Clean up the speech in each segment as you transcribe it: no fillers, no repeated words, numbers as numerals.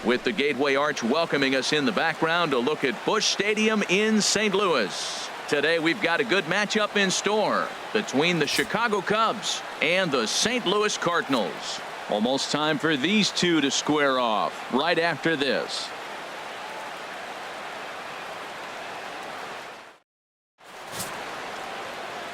With the Gateway Arch welcoming us in the background, a look at Busch Stadium in St. Louis. Today we've got a good matchup in store between the Chicago Cubs and the St. Louis Cardinals. Almost time for these two to square off right after this.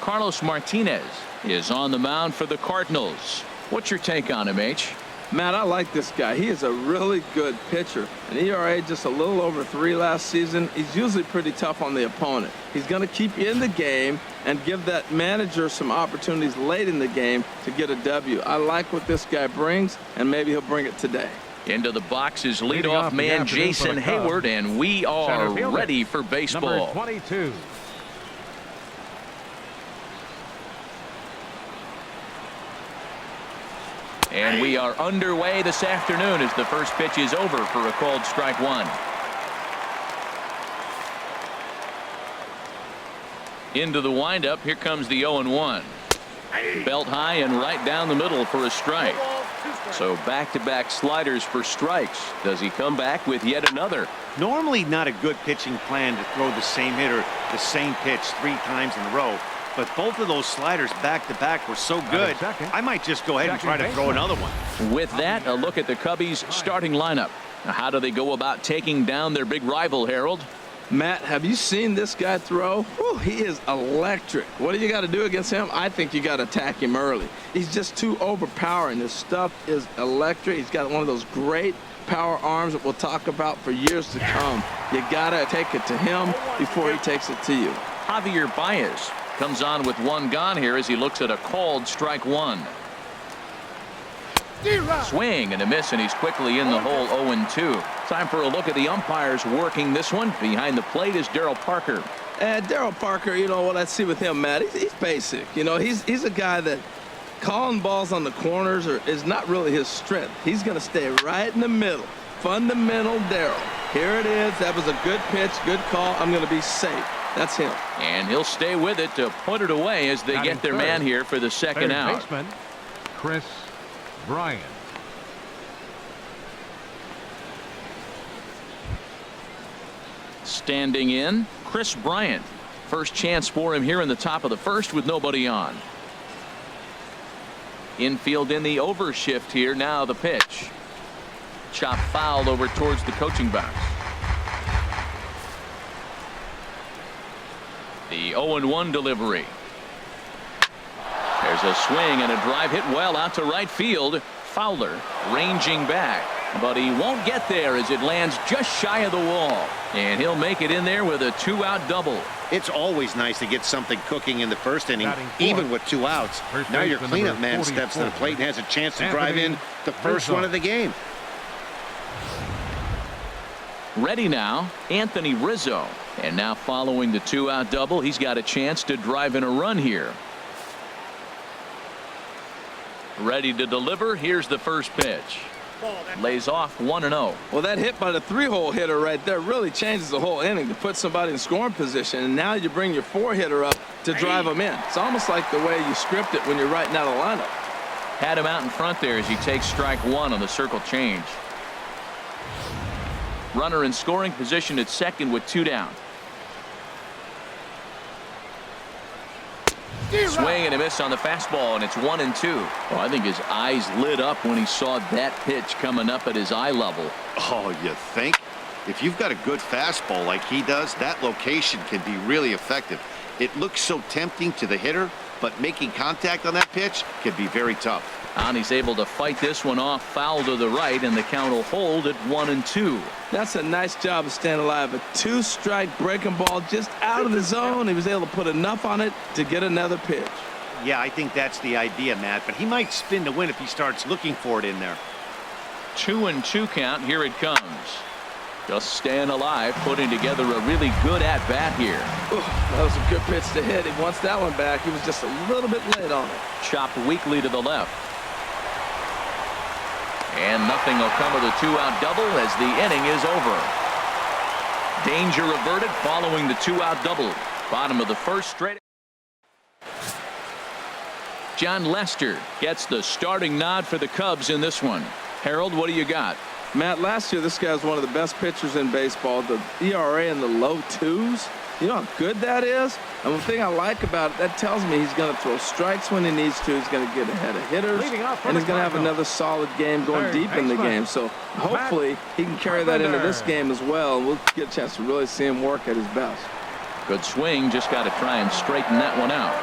Carlos Martinez is on the mound for the Cardinals. What's your take on him, H? Matt, I like this guy. He is a really good pitcher. An ERA just a little over 3 last season. He's usually pretty tough on the opponent. He's going to keep you in the game and give that manager some opportunities late in the game to get a W. I like what this guy brings, and maybe he'll bring it today. Into the box is leadoff man Jason Hayward, and we are ready for baseball. Number 22. And we are underway this afternoon as the first pitch is over for a called strike one. Into the windup. Here comes the 0-1. Belt high and right down the middle for a strike. So back-to-back sliders for strikes. Does he come back with yet another? Normally not a good pitching plan to throw the same hitter the same pitch 3 times in a row. But both of those sliders back-to-back were so good, I might just go ahead and try to throw another one. With that, a look at the Cubbies' starting lineup. Now, how do they go about taking down their big rival, Harold? Matt, have you seen this guy throw? Whew, he is electric. What do you got to do against him? I think you got to attack him early. He's just too overpowering. His stuff is electric. He's got one of those great power arms that we'll talk about for years to come. You got to take it to him before he takes it to you. Javier Baez comes on with 1 gone here as he looks at a called strike 1. Swing and a miss, and he's quickly in the hole. 0-2. Time for a look at the umpires working this one. Behind the plate is Darryl Parker. And Darryl Parker, you know what I see with him, Matt, he's basic. You know, he's a guy that calling balls on the corners is not really his strength. He's going to stay right in the middle. Fundamental Darryl. Here it is. That was a good pitch, good call. I'm going to be safe. That's him. And he'll stay with it to put it away as they get their man here for the second out. Baseman, Chris Bryant. Standing in, Chris Bryant. First chance for him here in the top of the first with nobody on. Infield in the overshift here. Now the pitch. Chop foul over towards the coaching box. The 0-1 delivery. There's a swing and a drive hit well out to right field. Fowler ranging back, but he won't get there as it lands just shy of the wall. And he'll make it in there with a 2-out double. It's always nice to get something cooking in the first inning, even with 2 outs. Now your cleanup man steps to the plate and has a chance to drive in the first one of the game. Ready now, Anthony Rizzo. And now following the 2-out double, he's got a chance to drive in a run here. Ready to deliver. Here's the first pitch. Lays off 1-0. Well, that hit by the 3-hole hitter right there really changes the whole inning to put somebody in scoring position. And now you bring your 4-hitter up to drive them in. It's almost like the way you script it when you're writing out a lineup. Had him out in front there as he takes strike 1 on the circle change. Runner in scoring position at second with 2 down. Swing and a miss on the fastball, and it's 1-2. Well, I think his eyes lit up when he saw that pitch coming up at his eye level. Oh, you think? If you've got a good fastball like he does, that location can be really effective. It looks so tempting to the hitter, but making contact on that pitch can be very tough. And he's able to fight this one off, foul to the right, and the count will hold at 1-2. That's a nice job of staying alive. A 2-strike breaking ball just out of the zone. He was able to put enough on it to get another pitch. Yeah, I think that's the idea, Matt, but he might spin to win if he starts looking for it in there. 2-2 count. Here it comes. Just staying alive, putting together a really good at-bat here. Ooh, that was a good pitch to hit. He wants that one back. He was just a little bit late on it. Chopped weakly to the left. And nothing will come of the 2-out double as the inning is over. Danger averted following the 2-out double. Bottom of the first straight. John Lester gets the starting nod for the Cubs in this one. Harold, what do you got? Matt, last year this guy was one of the best pitchers in baseball. The ERA in the low 2s. You know how good that is? And the thing I like about it, that tells me he's going to throw strikes when he needs to. He's going to get ahead of hitters. And he's going to have another solid game going deep in the game. So hopefully he can carry that into this game as well. And we'll get a chance to really see him work at his best. Good swing. Just got to try and straighten that one out.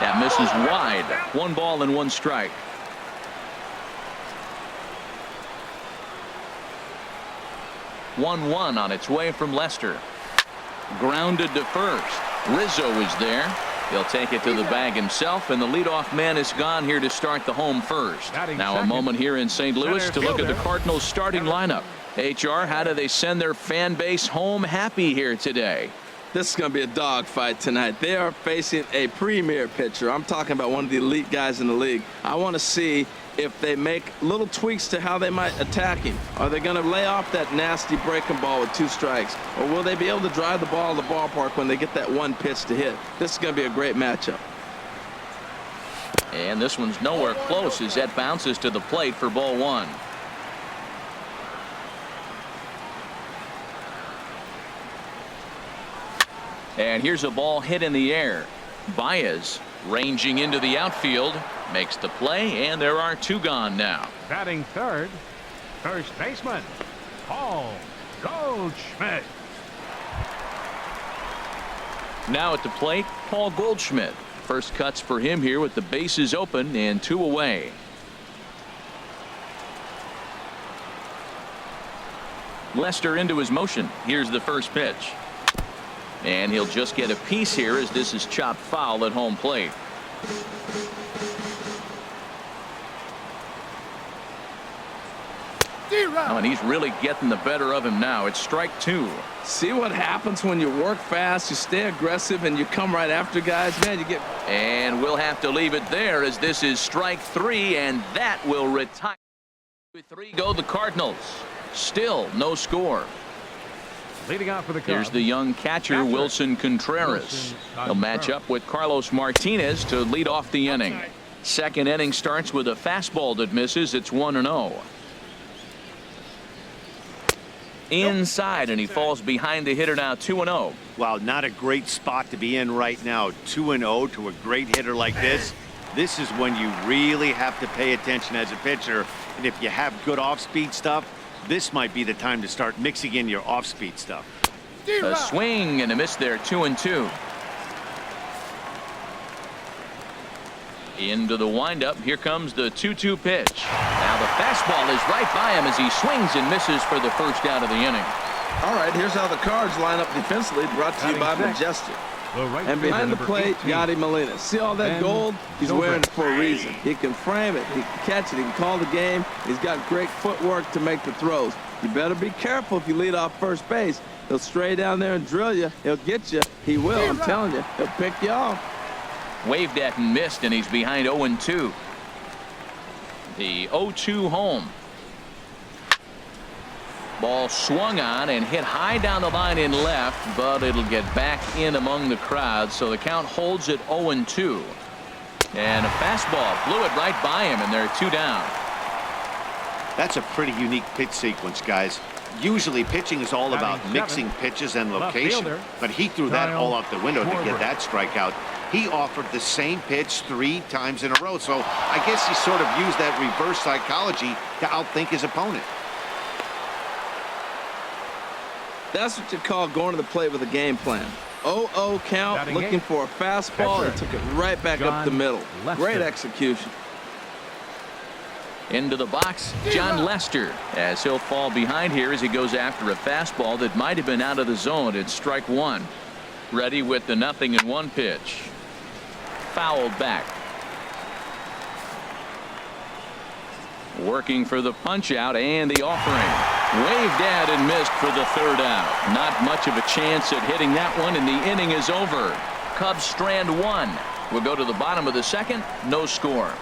That misses wide. 1 ball and 1 strike. One on its way from Lester. Grounded to first. Rizzo is there. He'll take it to the bag himself, and the leadoff man is gone here to start the home first. Now a moment here in St. Louis to look at the Cardinals starting lineup. HR, how do they send their fan base home happy here today? This is going to be a dogfight tonight. They are facing a premier pitcher. I'm talking about one of the elite guys in the league. I want to see if they make little tweaks to how they might attack him. Are they going to lay off that nasty breaking ball with 2 strikes? Or will they be able to drive the ball to the ballpark when they get that 1 pitch to hit? This is going to be a great matchup. And this one's nowhere close as that bounces to the plate for ball 1. And here's a ball hit in the air. Baez ranging into the outfield, makes the play, and there are 2 gone now. Batting third, first baseman, Paul Goldschmidt. Now at the plate, Paul Goldschmidt. First cuts for him here with the bases open and 2 away. Lester into his motion. Here's the first pitch. And he'll just get a piece here as this is chopped foul at home plate. Oh, and he's really getting the better of him now. It's strike 2. See what happens when you work fast, you stay aggressive, and you come right after guys. Man, you get. And we'll have to leave it there as this is strike 3, and that will retire. 3 go the Cardinals. Still no score. Leading off for the Cubs. Here's the young catcher, Wilson Contreras. He'll match up with Carlos Martinez to lead off the inning. Second inning starts with a fastball that misses. It's 1-0. Inside, and he falls behind the hitter now. 2-0. Wow, not a great spot to be in right now. 2-0 to a great hitter like this. This is when you really have to pay attention as a pitcher. And if you have good off-speed stuff, this might be the time to start mixing in your off-speed stuff. A swing and a miss there. 2-2. Into the windup. Here comes the 2-2 pitch. Now the fastball is right by him as he swings and misses for the first out of the inning. All right, here's how the Cards line up defensively, brought to you by Majestic. And behind the plate, Yadi Molina. See all that gold? He's wearing it for a reason. He can frame it, he can catch it, he can call the game. He's got great footwork to make the throws. You better be careful if you lead off first base. He'll stray down there and drill you. He'll get you. He will, I'm telling you. He'll pick you off. Waved at and missed, and he's behind 0-2. The 0-2 home. Ball swung on and hit high down the line in left, but it'll get back in among the crowd, so the count holds at 0-2. And a fastball blew it right by him, and they're 2 down. That's a pretty unique pitch sequence, guys. Usually pitching is all about mixing pitches and location, but he threw that all out the window to get that strikeout. He offered the same pitch 3 times in a row, so I guess he sort of used that reverse psychology to outthink his opponent. That's what you call going to the plate with a game plan. 0-0 count, looking for a fastball, and took it right back up the middle. Great execution. Into the box, John Lester, as he'll fall behind here as he goes after a fastball that might have been out of the zone. It's strike 1. Ready with the 0-1 pitch. Fouled back. Working for the punch out and the offering. Waved at and missed for the 3rd out. Not much of a chance at hitting that one, and the inning is over. Cubs strand 1. We'll go to the bottom of the 2nd. No score.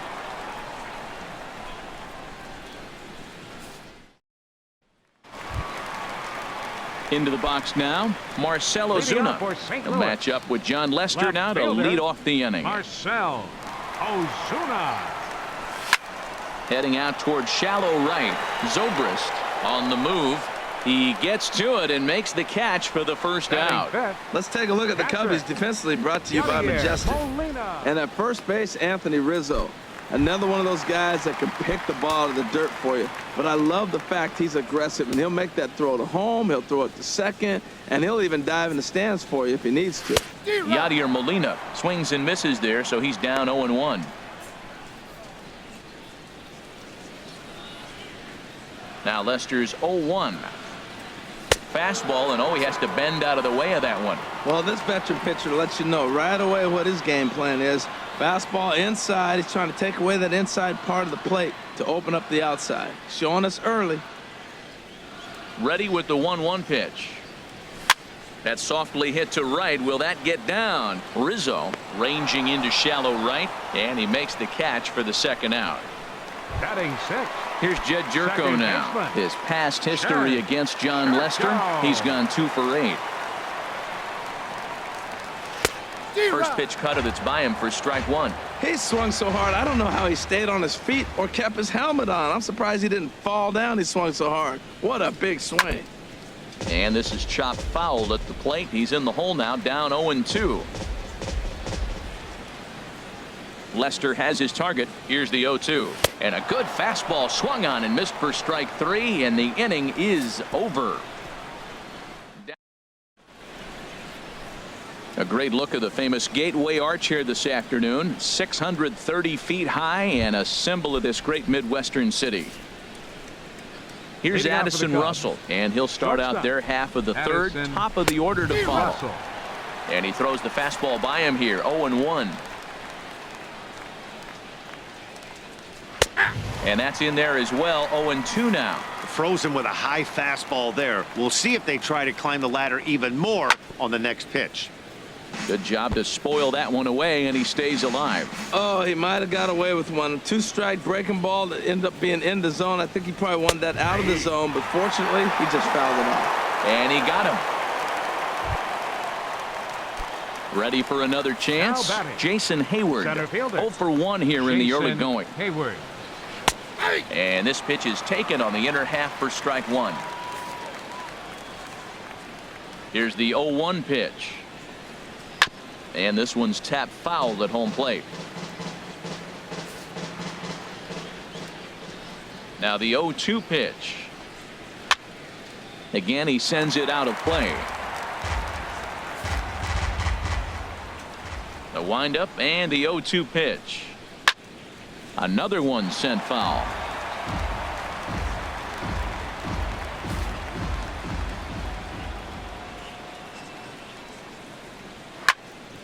Into the box now, Marcell Ozuna. He'll match up with John Lester now to lead off the inning. Marcell. Ozuna. Heading out toward shallow right. Zobrist on the move. He gets to it and makes the catch for the first out. Let's take a look at the Cubbies defensively, brought to you by Majestic. And at first base, Anthony Rizzo. Another one of those guys that can pick the ball out of the dirt for you. But I love the fact he's aggressive, and he'll make that throw to home, he'll throw it to second, and he'll even dive in the stands for you if he needs to. Yadier Molina swings and misses there, so he's down 0-1. Now Lester's 0-1. Fastball, and he has to bend out of the way of that one. Well, this veteran pitcher lets you know right away what his game plan is. Fastball inside. He's trying to take away that inside part of the plate to open up the outside. Showing us early. Ready with the 1-1 pitch. That softly hit to right. Will that get down? Rizzo ranging into shallow right, and he makes the catch for the second out. Batting sixth. Here's Jed Jerko now. His past history against John Lester, he's gone 2 for 8. First pitch cutter that's by him for strike 1. He swung so hard, I don't know how he stayed on his feet or kept his helmet on. I'm surprised he didn't fall down. He swung so hard. What a big swing. And this is chopped foul at the plate. He's in the hole now, down 0-2. Lester has his target. Here's the 0-2. And a good fastball swung on and missed for strike 3, and the inning is over. A great look at the famous Gateway Arch here this afternoon. 630 feet high and a symbol of this great Midwestern city. Here's Addison Russell, and he'll start out their half of the third, top of the order to follow. And he throws the fastball by him here, 0-1. And that's in there as well, 0-2 now. Frozen with a high fastball there. We'll see if they try to climb the ladder even more on the next pitch. Good job to spoil that one away, and he stays alive. Oh, he might have got away with one. 2-strike breaking ball that ended up being in the zone. I think he probably wanted that out of the zone, but fortunately, he just fouled it off. And he got him. Ready for another chance? Jason Hayward. 0 for 1 here in the early going. Hayward. And this pitch is taken on the inner half for strike 1. Here's the 0-1 pitch. And this one's tapped foul at home plate. Now the 0-2 pitch. Again, he sends it out of play. The windup and the 0-2 pitch. Another one sent foul.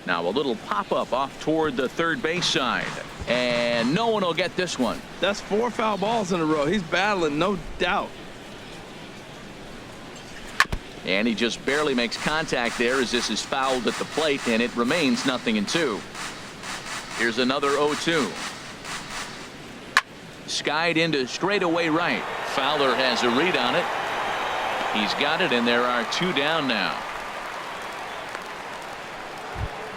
Now a little pop-up off toward the third base side. And no one will get this one. That's 4 foul balls in a row. He's battling, no doubt. And he just barely makes contact there as this is fouled at the plate, and it remains 0-2. Here's another 0-2. Skied into straightaway right. Fowler has a read on it. He's got it, and there are 2 down now.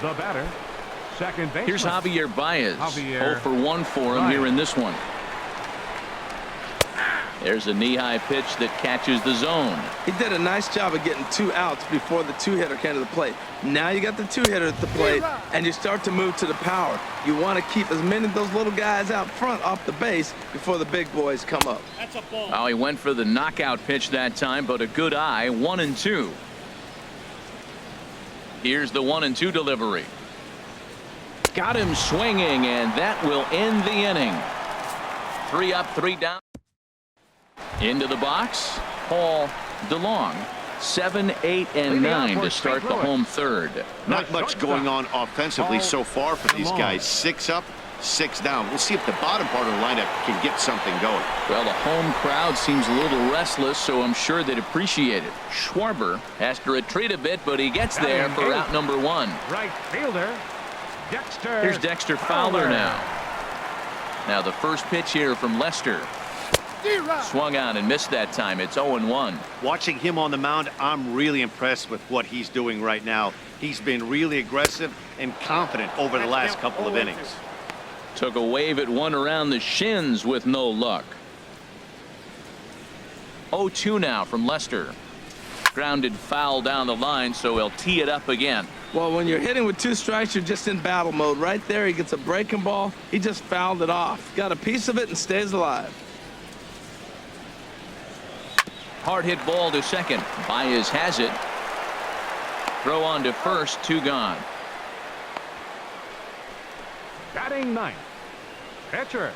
The batter, second baseman. Here's Javier Baez. 0 for 1 for him here in this one. There's a knee-high pitch that catches the zone. He did a nice job of getting 2 outs before the 2-hitter came to the plate. Now you got the 2-hitter at the plate, and you start to move to the power. You want to keep as many of those little guys out front off the base before the big boys come up. That's a ball. Oh, he went for the knockout pitch that time, but a good eye. 1-2. Here's the 1-2 delivery. Got him swinging, and that will end the inning. 3 up, 3 down. Into the box, Paul DeLong. 7, 8, and 9 to start the home third. Not much going on offensively so far for these guys. 6 up, 6 down. We'll see if the bottom part of the lineup can get something going. Well, the home crowd seems a little restless, so I'm sure they'd appreciate it. Schwarber has to retreat a bit, but he gets there for out number 1. Right fielder, Dexter. Here's Dexter Fowler now. Now the first pitch here from Lester. Swung on and missed that time. It's 0-1. Watching him on the mound, I'm really impressed with what he's doing right now. He's been really aggressive and confident over the last couple of innings. Took a wave at one around the shins with no luck. 0-2 now from Lester. Grounded foul down the line, so he'll tee it up again. Well, when you're hitting with 2 strikes, you're just in battle mode. Right there, he gets a breaking ball. He just fouled it off. Got a piece of it and stays alive. Hard hit ball to second. Baez has it. Throw on to first, 2 gone. Batting ninth. Pitcher,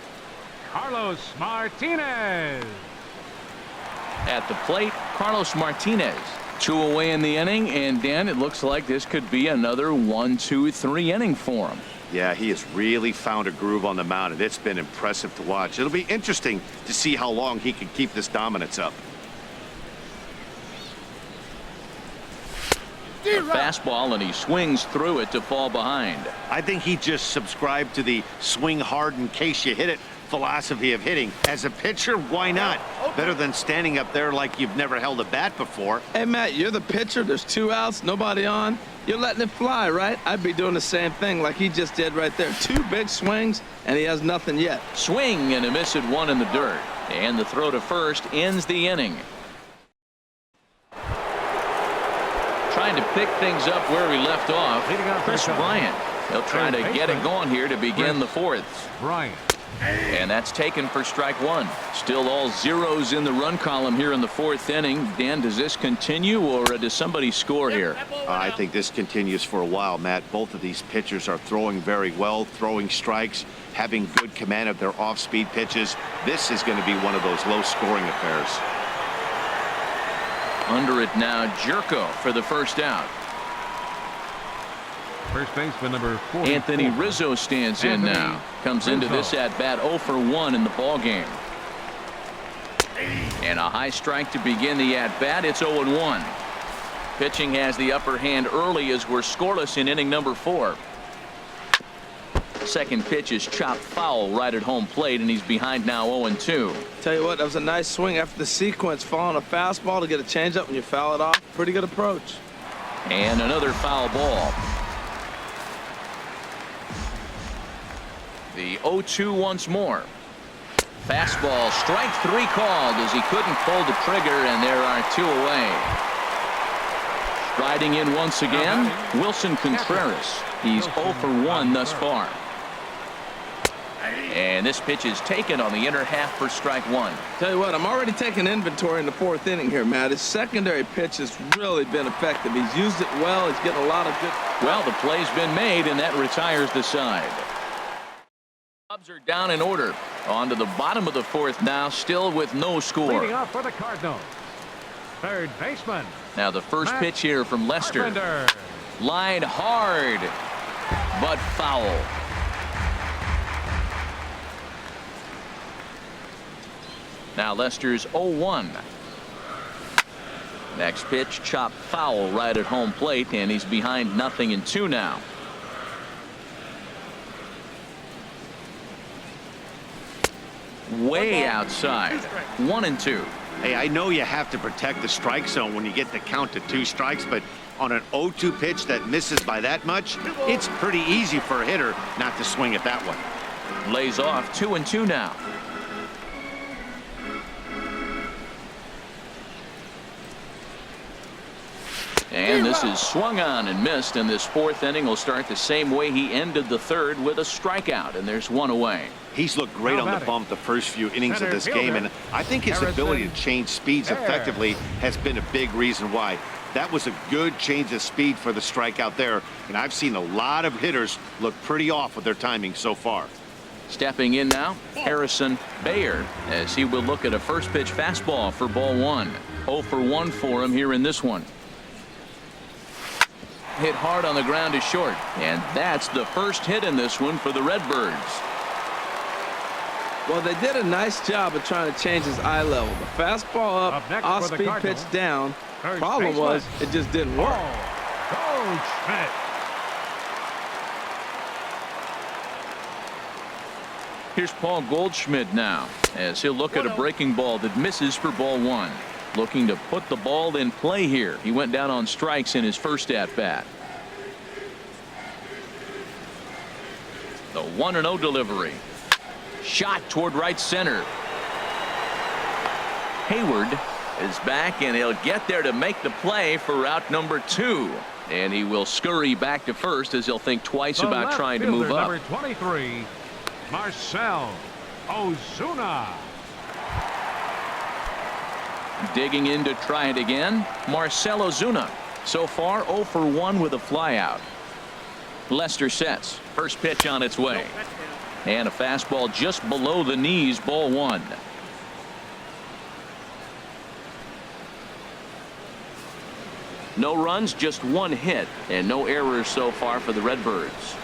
Carlos Martinez. At the plate, Carlos Martinez. 2 away in the inning, and Dan, it looks like this could be another 1-2-3 inning for him. Yeah, he has really found a groove on the mound, and it's been impressive to watch. It'll be interesting to see how long he can keep this dominance up. A fastball, and he swings through it to fall behind. I think he just subscribed to the swing hard in case you hit it philosophy of hitting. As a pitcher, why not? Better than standing up there like you've never held a bat before. Hey, Matt, you're the pitcher. There's 2 outs, nobody on. You're letting it fly, right? I'd be doing the same thing like he just did right there. 2 big swings, and he has nothing yet. Swing and a miss at one in the dirt. And the throw to first ends the inning. Trying to pick things up where we left off. Chris Bryant. He'll try to get it going here to begin the 4th. Bryant. And that's taken for strike 1. Still all zeros in the run column here in the 4th inning. Dan, does this continue, or does somebody score here? I think this continues for a while, Matt. Both of these pitchers are throwing very well, throwing strikes, having good command of their off-speed pitches. This is going to be one of those low-scoring affairs. Under it now, Jerko for the first out. First baseman number 4. Anthony Rizzo stands in now. Comes into this at bat 0 for 1 in the ball game. And a high strike to begin the at bat. It's 0-1. Pitching has the upper hand early as we're scoreless in inning number 4. Second pitch is chopped foul right at home plate, and he's behind now 0-2. Tell you what, that was a nice swing after the sequence. Following a fastball to get a changeup when you foul it off. Pretty good approach. And another foul ball. The 0-2 once more. Fastball, strike 3 called as he couldn't pull the trigger, and there are 2 away. Striding in once again, Wilson Contreras. He's 0 for 1 thus far. And this pitch is taken on the inner half for strike 1. Tell you what, I'm already taking inventory in the 4th inning here, Matt. His secondary pitch has really been effective. He's used it well. He's getting a lot of good. Well, the play's been made, and that retires the side. Cubs are down in order. On to the bottom of the 4th now, still with no score. Leading off for the Cardinals. Third baseman. Now the first Matt pitch here from Lester. Carpenter. Line hard, but foul. Now Lester's 0-1. Next pitch, chopped foul right at home plate, and he's behind 0-2 now. Way outside. 1-2. Hey, I know you have to protect the strike zone when you get the count to 2 strikes, but on an 0-2 pitch that misses by that much, it's pretty easy for a hitter not to swing at that one. Lays off 2-2 now. And this is swung on and missed, and this 4th inning will start the same way he ended the 3rd with a strikeout, and there's 1 away. He's looked great on the bump the first few innings of this game, and I think his ability to change speeds effectively has been a big reason why. That was a good change of speed for the strikeout there, and I've seen a lot of hitters look pretty off with their timing so far. Stepping in now, Harrison Bayer, as he will look at a first pitch fastball for ball 1. 0 for 1 for him here in this one. Hit hard on the ground to short, and that's the first hit in this one for the Redbirds. Well, they did a nice job of trying to change his eye level. The fastball up, off-speed pitch down. Problem was, it just didn't work. Goldschmidt. Here's Paul Goldschmidt now, as he'll look at a breaking ball that misses for ball 1. Looking to put the ball in play here. He went down on strikes in his first at bat. The 1-0 delivery. Shot toward right center. Hayward is back, and he'll get there to make the play for out number 2. And he will scurry back to first as he'll think twice about trying to move up. Number 23, Marcell Ozuna. Digging in to try it again, Marcell Ozuna. So far 0 for 1 with a flyout. Lester sets. First pitch on its way. And a fastball just below the knees, ball 1. No runs, just 1 hit, and no errors so far for the Redbirds.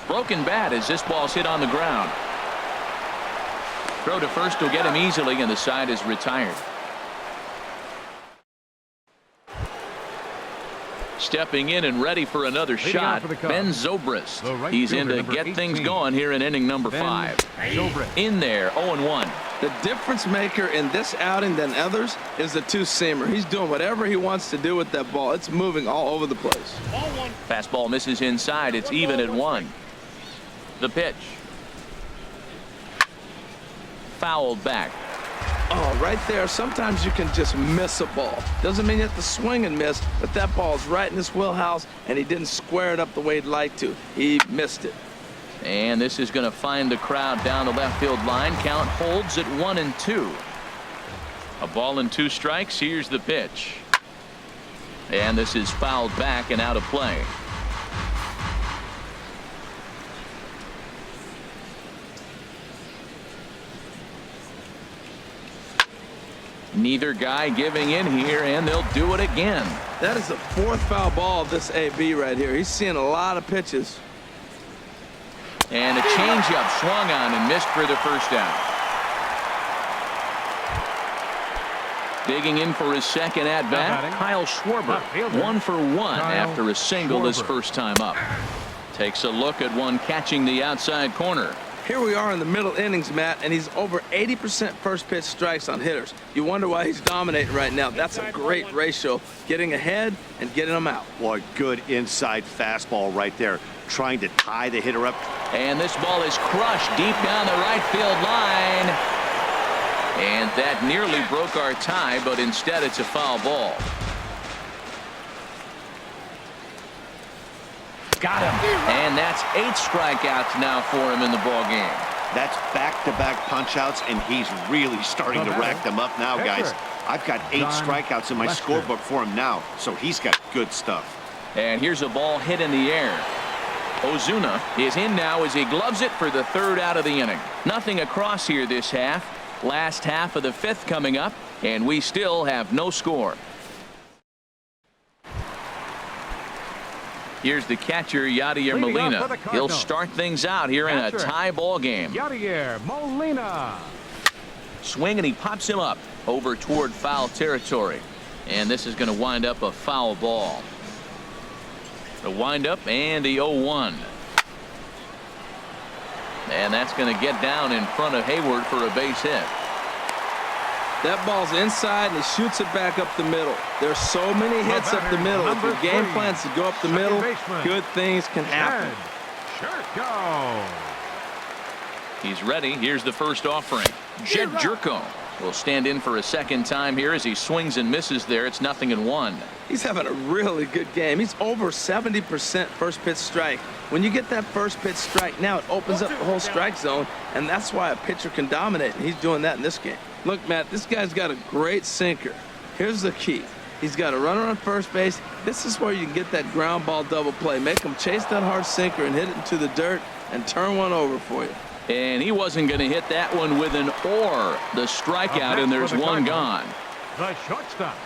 Broken bat as this ball's hit on the ground. Throw to first will get him easily, and the side is retired. Stepping in and ready for another shot, Ben Zobrist. He's in to get things going here in inning number 5. In there, 0-1. The difference maker in this outing than others is the two-seamer. He's doing whatever he wants to do with that ball. It's moving all over the place. Fastball misses inside. It's even at 1. The pitch. Fouled back. Oh, right there. Sometimes you can just miss a ball. Doesn't mean you have to swing and miss, but that ball's right in his wheelhouse, and he didn't square it up the way he'd like to. He missed it. And this is going to find the crowd down the left field line. Count holds at 1-2. A ball and 2 strikes. Here's the pitch. And this is fouled back and out of play. Neither guy giving in here, and they'll do it again. That is the 4th foul ball of this AB right here. He's seeing a lot of pitches. And a changeup swung on and missed for the first out. Digging in for his second at bat, Kyle Schwarber. 1 for 1 after a single his first time up. Takes a look at one catching the outside corner. Here we are in the middle innings, Matt, and he's over 80% first pitch strikes on hitters. You wonder why he's dominating right now. That's a great ratio, getting ahead and getting them out. Boy, good inside fastball right there, trying to tie the hitter up. And this ball is crushed deep down the right field line. And that nearly broke our tie, but instead it's a foul ball. Got him. And that's 8 strikeouts now for him in the ball game. That's back-to-back punch-outs, and he's really starting to rack them up now, guys. I've got 8 strikeouts in my scorebook for him now, so he's got good stuff. And here's a ball hit in the air. Ozuna is in now as he gloves it for the 3rd out of the inning. Nothing across here this half. Last half of the 5th coming up, and we still have no score. Here's the catcher, Yadier Molina. He'll start things out here in a tie ball game. Yadier Molina. Swing, and he pops him up over toward foul territory. And this is going to wind up a foul ball. The windup and the 0-1. And that's going to get down in front of Hayward for a base hit. That ball's inside, and he shoots it back up the middle. There's so many hits up the middle. If your game plan's to go up the middle, good things can happen. He's ready. Here's the first offering. Jed Jerko will stand in for a second time here as he swings and misses there. It's 0-1. He's having a really good game. He's over 70% first pitch strike. When you get that first pitch strike, now it opens up the whole strike zone, and that's why a pitcher can dominate, and he's doing that in this game. Look, Matt, this guy's got a great sinker. Here's the key. He's got a runner on first base. This is where you can get that ground ball double play. Make him chase that hard sinker and hit it into the dirt and turn one over for you. And he wasn't going to hit that one with an or. The strikeout, and there's one gone. The shortstop,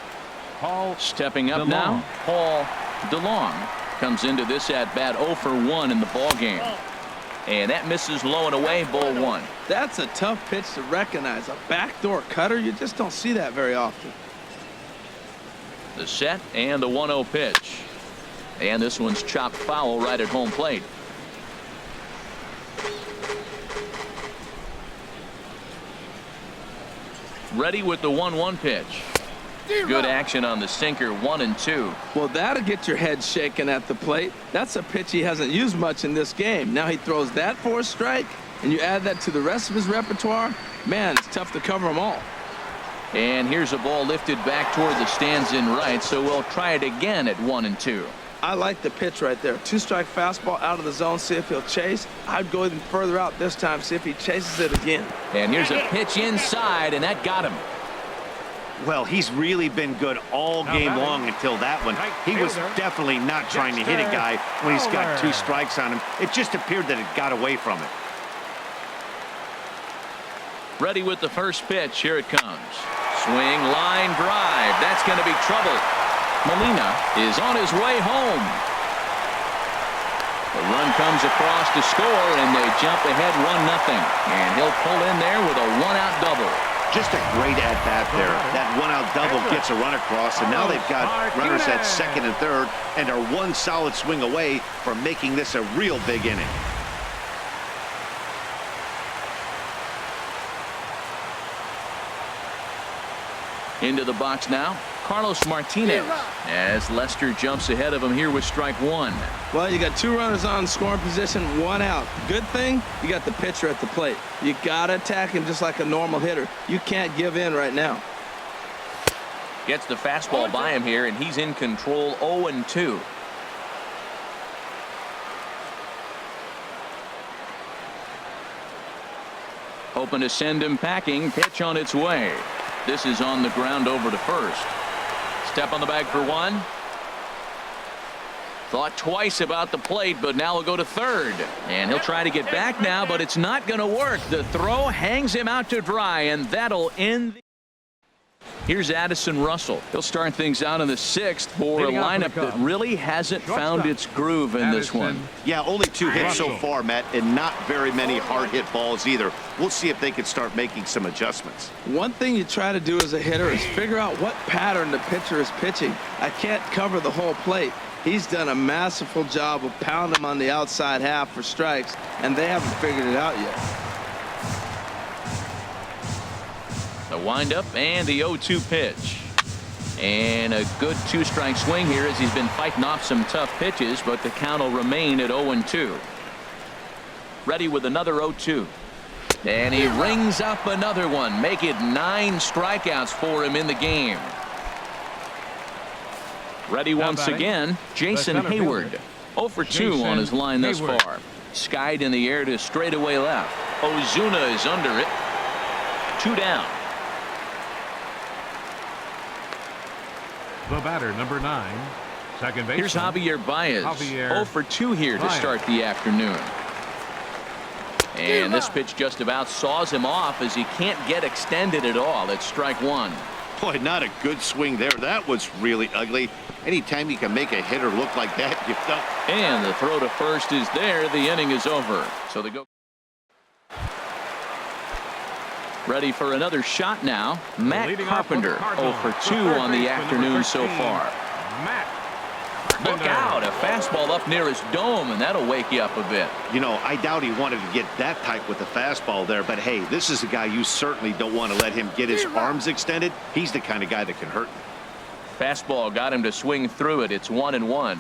Paul. Stepping up now, Paul DeLong comes into this at bat 0 for 1 in the ball game. And that misses low and away, ball 1. That's a tough pitch to recognize. A backdoor cutter, you just don't see that very often. The set and the 1-0 pitch. And this one's chopped foul right at home plate. Ready with the 1-1 pitch. Good action on the sinker, 1-2. Well, that'll get your head shaking at the plate. That's a pitch he hasn't used much in this game. Now he throws that for a strike, and you add that to the rest of his repertoire. Man, it's tough to cover them all. And here's a ball lifted back toward the stands in right, so we'll try it again at 1-2. I like the pitch right there. 2-strike fastball out of the zone, see if he'll chase. I'd go even further out this time, see if he chases it again. And here's a pitch inside, and that got him. Well, he's really been good all game long until that one. He was definitely not trying to hit a guy when he's got 2 strikes on him. It just appeared that it got away from it. Ready with the first pitch. Here it comes. Swing, line drive. That's going to be trouble. Molina is on his way home. The run comes across to score, and they jump ahead 1-0. And he'll pull in there with a 1-out double. Just a great at-bat there. That 1-out double gets a run across, and now they've got runners at second and third and are 1 solid swing away from making this a real big inning. Into the box now, Carlos Martinez, as Lester jumps ahead of him here with strike 1. Well, you got 2 runners on scoring position, 1 out. Good thing, you got the pitcher at the plate. You got to attack him just like a normal hitter. You can't give in right now. Gets the fastball by him here, and he's in control, 0-2. Hoping to send him packing. Pitch on its way. This is on the ground over to first. Step on the bag for 1. Thought twice about the plate, but now he'll go to third. And he'll try to get back now, but it's not going to work. The throw hangs him out to dry, and that'll end. Here's Addison Russell. He'll start things out in the 6th for a lineup that really hasn't found its groove in this one. Yeah, only 2 hits so far, Matt, and not very many hard hit balls either. We'll see if they can start making some adjustments. One thing you try to do as a hitter is figure out what pattern the pitcher is pitching. I can't cover the whole plate. He's done a masterful job of pounding them on the outside half for strikes, and they haven't figured it out yet. The windup and the 0-2 pitch. And a good 2-strike swing here as he's been fighting off some tough pitches, but the count will remain at 0-2. Ready with another 0-2. And he rings up another one. Make it 9 strikeouts for him in the game. Ready once again, Jason Hayward. 0 for 2 on his line thus far. Skied in the air to straightaway left. Ozuna is under it. 2 down. The batter, number 9, second baseman. Here's Javier Baez. 0 for 2 here to start the afternoon. And this pitch just about saws him off as he can't get extended at all. It's strike 1. Boy, not a good swing there. That was really ugly. Anytime you can make a hitter look like that, you've done. And the throw to first is there. The inning is over. So they go. Ready for another shot now. Matt Carpenter, 0 for 2 on the afternoon so far. Look out, a fastball up near his dome, and that'll wake you up a bit. You know, I doubt he wanted to get that tight with the fastball there, but hey, this is a guy you certainly don't want to let him get his arms extended. He's the kind of guy that can hurt him. Fastball got him to swing through it. It's 1-1.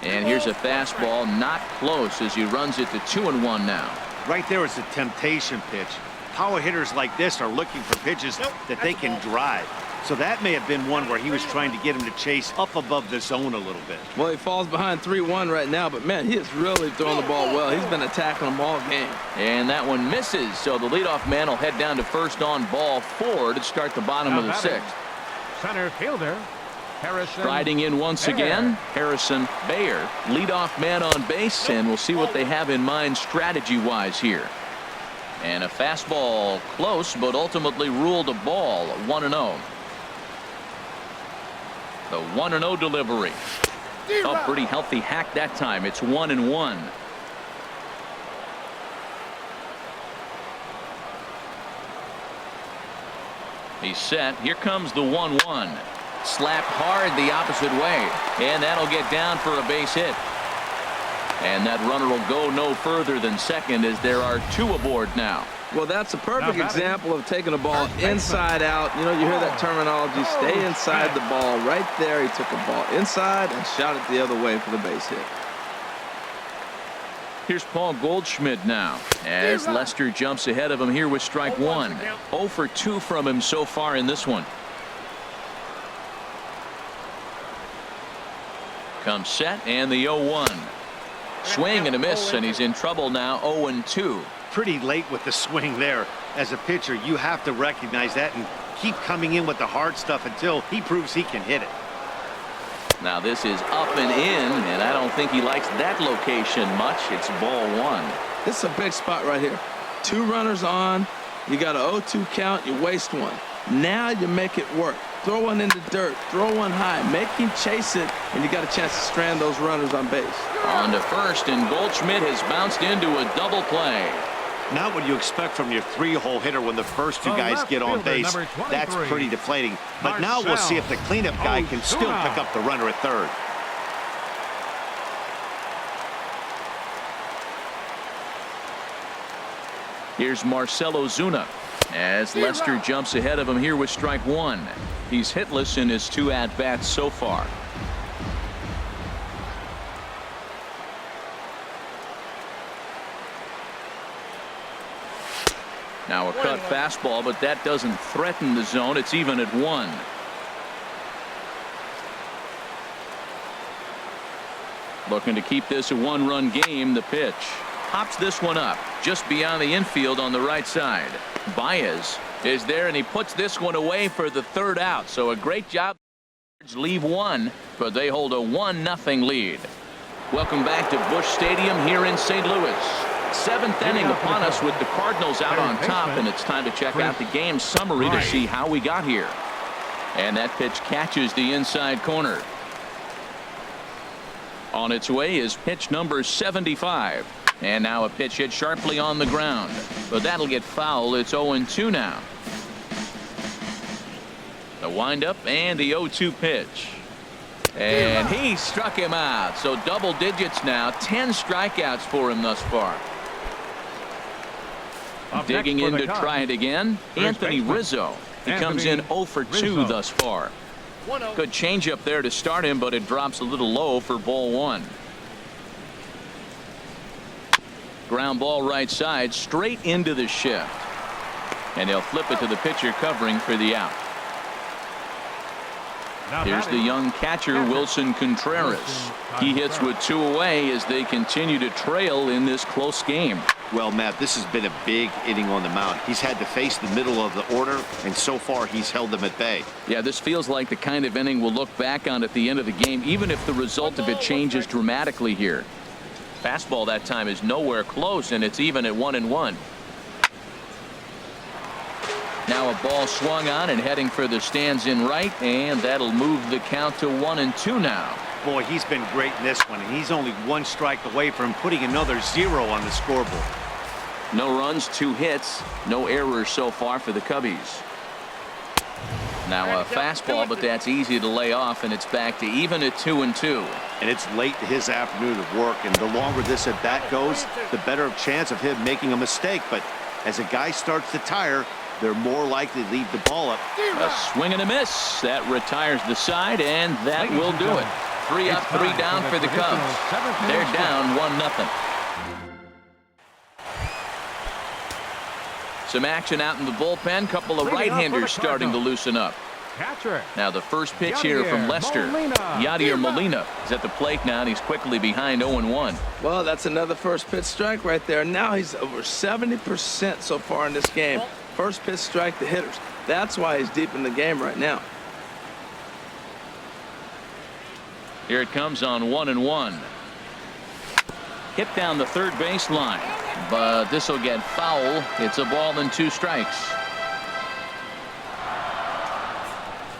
And here's a fastball not close as he runs it to 2-1 now. Right there is a temptation pitch. Power hitters like this are looking for pitches that they can drive. So that may have been one where he was trying to get him to chase up above the zone a little bit. Well, he falls behind 3-1 right now, but man, he is really throwing the ball well. He's been attacking them all game. And that one misses, so the leadoff man will head down to first on ball 4 to start the bottom of the 6th. Center fielder Harrison. Riding in once again, Harrison Bayer, leadoff man on base, and we'll see what they have in mind strategy-wise here. And a fastball close, but ultimately ruled a ball, 1-0. The 1-0 delivery. A pretty healthy hack that time. It's 1-1. He's set. Here comes the 1-1. Slapped hard the opposite way, and that'll get down for a base hit. And that runner will go no further than second as there are 2 aboard now. Well, that's a perfect Now example of taking a ball inside out. You know, you hear that terminology, stay inside the ball. Right there, he took a ball inside and shot it the other way for the base hit. Here's Paul Goldschmidt now as Lester jumps ahead of him here with strike one. 0 for 2 from him so far in this one. Comes set and the 0-1. Swing and a miss, and he's in trouble now. 0-2. Pretty late with the swing there. As a pitcher, you have to recognize that and keep coming in with the hard stuff until he proves he can hit it. Now this is up and in, and I don't think he likes that location much. It's ball one. This is a big spot right here. 2 runners on. You got an 0-2 count. You waste one. Now you make it work. Throw one in the dirt. Throw one high. Make him chase it, and you got a chance to strand those runners on base. On to first, and Goldschmidt has bounced into a double play. Not what you expect from your 3-hole hitter when the first 2 guys get on base. That's pretty deflating. But now we'll see if the cleanup guy can still pick up the runner at third. Here's Marcell Ozuna as Lester jumps ahead of him here with strike one. He's hitless in his 2 at-bats so far. Now a cut fastball, but that doesn't threaten the zone. It's even at 1. Looking to keep this a 1-run game. The pitch pops this one up just beyond the infield on the right side. Baez is there, and he puts this one away for the 3rd out. So a great job. Leave 1, but they hold a 1-0 lead. Welcome back to Busch Stadium here in St. Louis. 7th inning upon us with the Cardinals out on top, and it's time to check out the game summary to see how we got here. And that pitch catches the inside corner. On its way is pitch number 75. And now a pitch hit sharply on the ground. But that'll get foul. It's 0-2 now. The windup and the 0-2 pitch. And he struck him out. So double digits now. 10 strikeouts for him thus far. Digging in to try it again. Anthony Rizzo. He comes in 0 for 2 thus far. Good changeup there to start him, but it drops a little low for ball 1. Ground ball right side, straight into the shift. And they'll flip it to the pitcher covering for the out. Here's the young catcher, Wilson Contreras. He hits with 2 away as they continue to trail in this close game. Well, Matt, this has been a big inning on the mound. He's had to face the middle of the order, and so far he's held them at bay. Yeah, this feels like the kind of inning we'll look back on at the end of the game, even if the result of it changes dramatically here. Fastball that time is nowhere close, and it's even at 1-1. Now a ball swung on and heading for the stands in right, and that'll move the count to 1-2 now. Boy, he's been great in this one, and he's only 1 strike away from putting another 0 on the scoreboard. No runs, 2 hits, no errors so far for the Cubbies. Now a fastball, but that's easy to lay off, and it's back to even at 2-2. And it's late in his afternoon of work, and the longer this at bat goes, the better chance of him making a mistake. But as a guy starts to tire, they're more likely to leave the ball up. A swing and a miss. That retires the side, and that will do it. 3 up, 3 down for the Cubs. They're down 1-0. Some action out in the bullpen. Couple of right-handers starting to loosen up. Now the first pitch here from Lester. Yadier Molina is at the plate now, and he's quickly behind 0-1. Well, that's another first pitch strike right there. Now he's over 70% so far in this game. First pitch strike to hitters. That's why he's deep in the game right now. Here it comes on 1-1. Hit down the third baseline, but this will get foul. It's a ball and 2 strikes.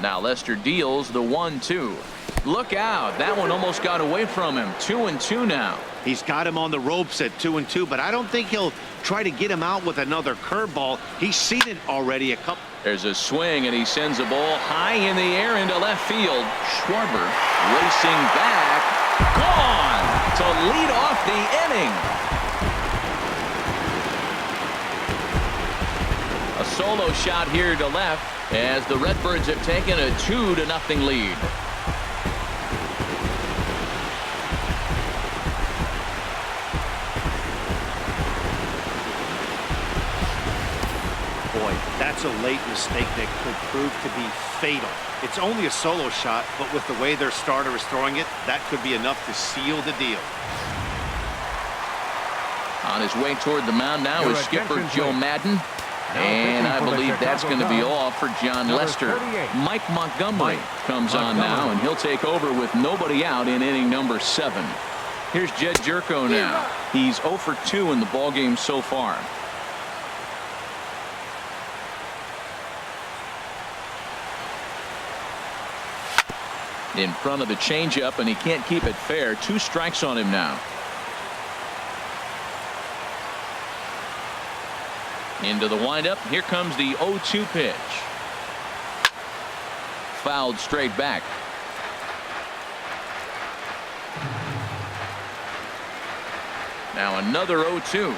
Now Lester deals the 1-2. Look out. That one almost got away from him. 2-2 now. He's got him on the ropes at 2-2, but I don't think he'll try to get him out with another curveball. He's seen it already a couple. There's a swing, and he sends a ball high in the air into left field. Schwarber racing back. Gone to lead off the inning. solo shot here to left as the Redbirds have taken a 2-0 lead. Boy, that's a late mistake that could prove to be fatal. It's only a solo shot, but with the way their starter is throwing it, that could be enough to seal the deal. On his way toward the mound now is skipper Joe Madden. And I believe that's going to be all for John Lester. Mike Montgomery comes on now, and he'll take over with nobody out in inning number 7. Here's Jed Jerko now. He's 0 for 2 in the ballgame so far. In front of the changeup, and he can't keep it fair. 2 strikes on him now. Into the windup. Here comes the 0-2 pitch. Fouled straight back. Now another 0-2.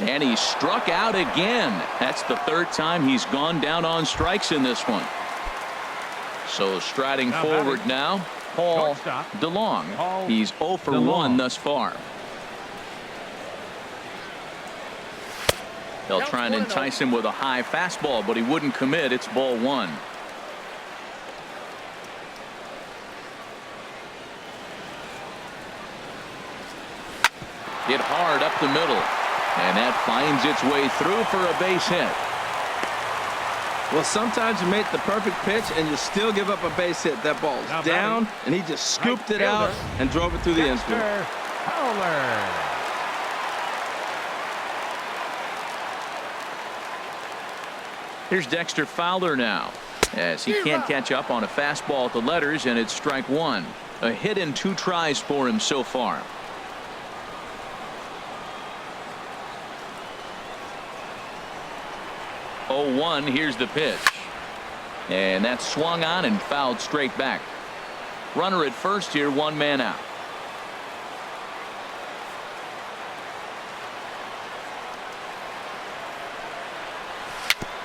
And he struck out again. That's the 3rd time he's gone down on strikes in this one. So striding forward now, Paul DeLong. He's 0 for 1 thus far. They'll try and entice him with a high fastball, but he wouldn't commit. It's ball 1. Hit hard up the middle, and that finds its way through for a base hit. Well, sometimes you make the perfect pitch and you still give up a base hit. That ball's down, and he just scooped it out and drove it through the infield. Here's Dexter Fowler now, as he can't catch up on a fastball at the letters, and it's strike 1. A hit in 2 tries for him so far. Oh, 1. Here's the pitch, and that's swung on and fouled straight back. Runner at first here, 1 man out.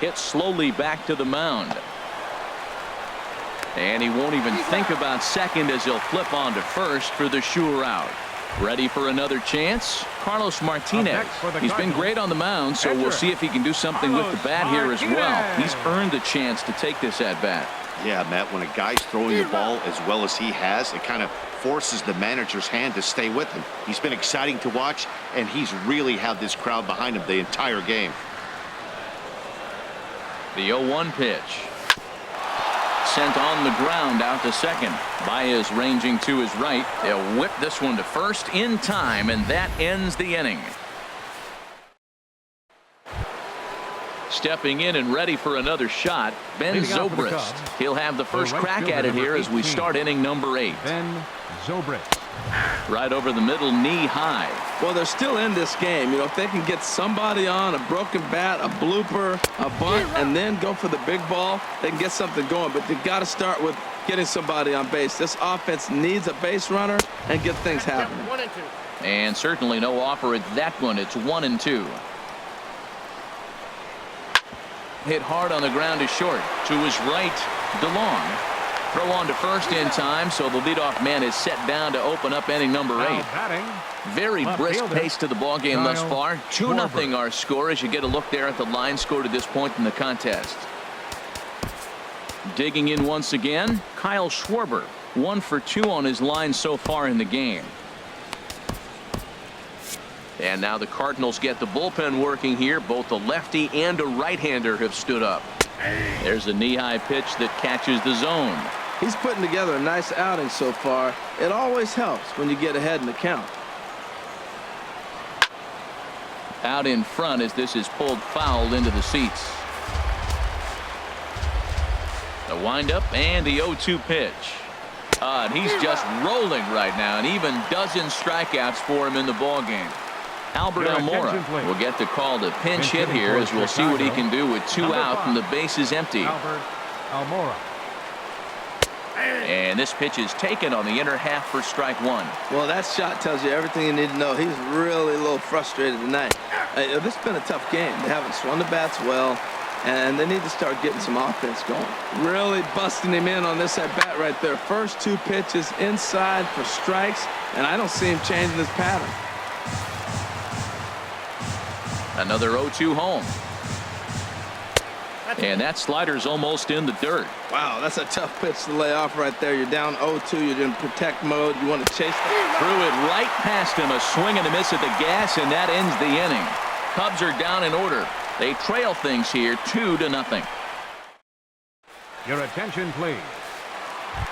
Hit slowly back to the mound. And he won't even think about second as he'll flip on to first for the sure out. Ready for another chance? Carlos Martinez. He's been great on the mound, so we'll see if he can do something with the bat here as well. He's earned the chance to take this at bat. Yeah, Matt, when a guy's throwing the ball as well as he has, it kind of forces the manager's hand to stay with him. He's been exciting to watch, and he's really had this crowd behind him the entire game. The 0-1 pitch. Sent on the ground out to second. Baez ranging to his right. They'll whip this one to first in time, and that ends the inning. Stepping in and ready for another shot, Ben Zobrist. He'll have the first crack at it here as we start inning number 8. Ben Zobrist. Right over the middle, knee high. Well, they're still in this game. You know, if they can get somebody on, a broken bat, a blooper, a bunt, and then go for the big ball, they can get something going. But they've got to start with getting somebody on base. This offense needs a base runner and get things happening. And certainly no offer at that one. It's 1-2. Hit hard on the ground to short. To his right, DeLong. Throw on to first in time, so the leadoff man is set down to open up inning number 8. Very brisk pace to the ballgame thus far. 2-0 our score as you get a look there at the line score to this point in the contest. Digging in once again, Kyle Schwarber. 1 for 2 on his line so far in the game. And now the Cardinals get the bullpen working here. Both a lefty and a right-hander have stood up. There's a knee-high pitch that catches the zone. He's putting together a nice outing so far. It always helps when you get ahead in the count. Out in front as this is pulled foul into the seats. The windup and the 0-2 pitch. And he's just rolling right now, and even dozens strikeouts for him in the ballgame. Albert Almora will get the call to pinch hit here as we'll see what he can do with 2 out and the base is empty. Albert Almora. And this pitch is taken on the inner half for strike one. Well, that shot tells you everything you need to know. He's really a little frustrated tonight. This has been a tough game. They haven't swung the bats well, and they need to start getting some offense going. Really busting him in on this at-bat right there. First two pitches inside for strikes, and I don't see him changing his pattern. Another 0-2 home. And that slider's almost in the dirt. Wow, that's a tough pitch to lay off right there. You're down 0-2. You're in protect mode. You want to chase that. Threw it right past him. A swing and a miss at the gas, and that ends the inning. Cubs are down in order. They trail things here 2-0. Your attention, please.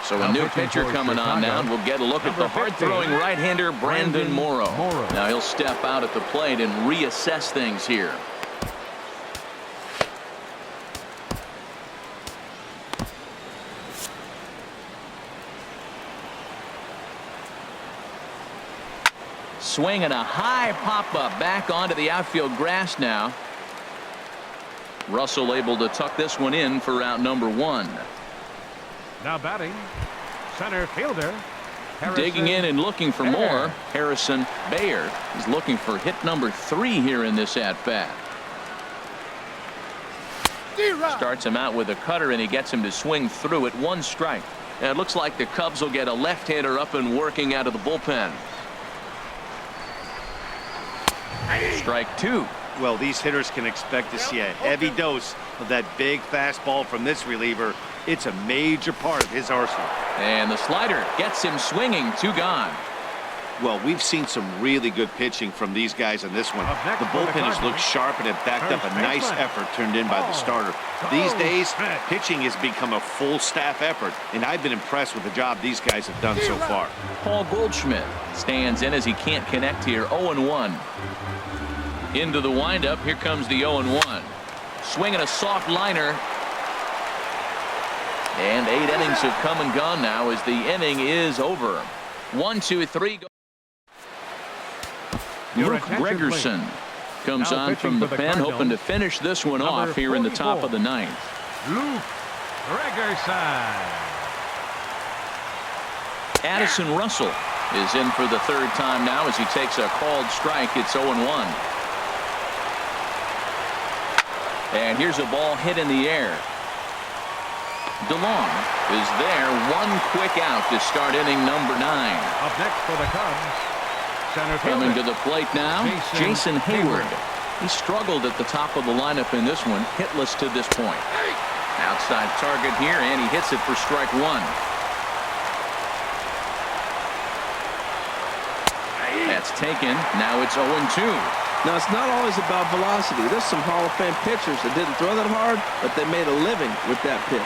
So a new pitcher coming on now, and we'll get a look at the hard-throwing right-hander Brandon Morrow. Now he'll step out at the plate and reassess things here. Swing and a high pop-up back onto the outfield grass now. Russell able to tuck this one in for out number one. Now batting, center fielder. Harrison Digging in and looking for more, Harrison Bayer is looking for hit number 3 here in this at-bat. Starts him out with a cutter, and he gets him to swing through at 1 strike. And it looks like the Cubs will get a left-hander up and working out of the bullpen. Strike 2. Well, these hitters can expect to see a heavy dose of that big fastball from this reliever. It's a major part of his arsenal. And the slider gets him swinging. 2 gone. Well, we've seen some really good pitching from these guys in this one. The bullpen has looked sharp and have backed up a nice effort turned in by the starter. These days, pitching has become a full staff effort, and I've been impressed with the job these guys have done so far. Paul Goldschmidt stands in as he can't connect here. 0-1. Into the windup. Here comes the 0-1. Swinging a soft liner. And 8 innings have come and gone now as the inning is over. 1, 2, 3. Luke Gregerson comes on from the pen, hoping to finish this one off here in the top of the 9th. Luke Gregerson. Addison Russell is in for the 3rd time now as he takes a called strike. It's 0-1. And here's a ball hit in the air. DeLong is there. 1 quick out to start inning number 9. Up next for the Cubs, center fielder. Coming to the plate now, Jason Hayward. He struggled at the top of the lineup in this one, hitless to this point. Outside target here, and he hits it for strike 1. That's taken. Now it's 0-2. Now, it's not always about velocity. There's some Hall of Fame pitchers that didn't throw that hard, but they made a living with that pitch.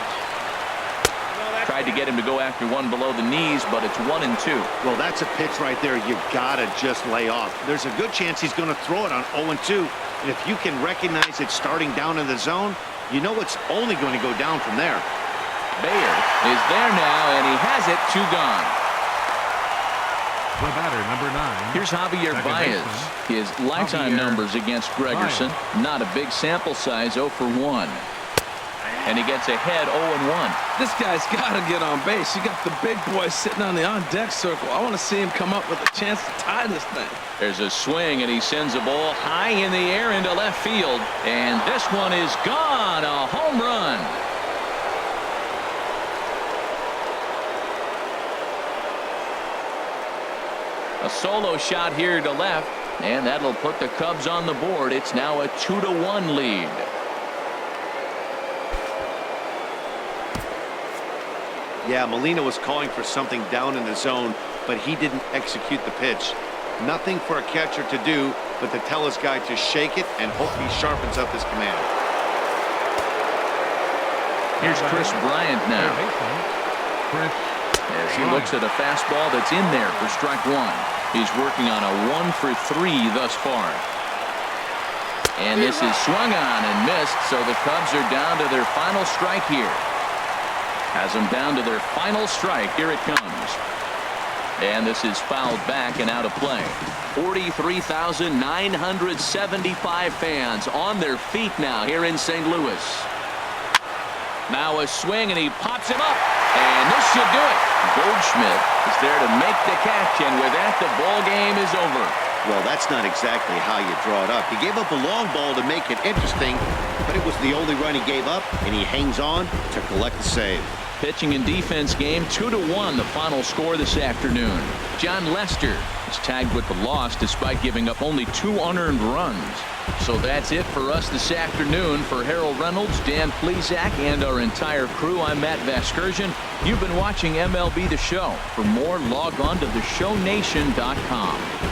Tried to get him to go after one below the knees, but it's 1-2. Well, that's a pitch right there you gotta just lay off. There's a good chance he's going to throw it on 0-2. And if you can recognize it starting down in the zone, you know it's only going to go down from there. Bayer is there now, and he has it. 2 gone. The batter, number 9. Here's Javier Baez. His lifetime numbers against Gregerson. Not a big sample size, 0 for 1. And he gets ahead 0-1. This guy's got to get on base. You got the big boy sitting on the on-deck circle. I want to see him come up with a chance to tie this thing. There's a swing, and he sends a ball high in the air into left field. And this one is gone. A home run. A solo shot here to left, and that'll put the Cubs on the board. It's now a 2-1 lead. Yeah, Molina was calling for something down in the zone, but he didn't execute the pitch. Nothing for a catcher to do but to tell his guy to shake it and hope he sharpens up his command. Here's Chris Bryant now. As he looks at a fastball that's in there for strike 1. He's working on a 1 for 3 thus far. And this is swung on and missed, so the Cubs are down to their final strike here. Has them down to their final strike. Here it comes. And this is fouled back and out of play. 43,975 fans on their feet now here in St. Louis. Now a swing, and he pops him up. And this should do it. Goldschmidt is there to make the catch, and with that, the ball game is over. Well, that's not exactly how you draw it up. He gave up a long ball to make it interesting, but it was the only run he gave up, and he hangs on to collect the save. Pitching and defense game 2-1, the final score this afternoon. John Lester is tagged with the loss despite giving up only 2 unearned runs. So that's it for us this afternoon. For Harold Reynolds, Dan Plesac, and our entire crew, I'm Matt Vasgersian. You've been watching MLB The Show. For more, log on to theshownation.com.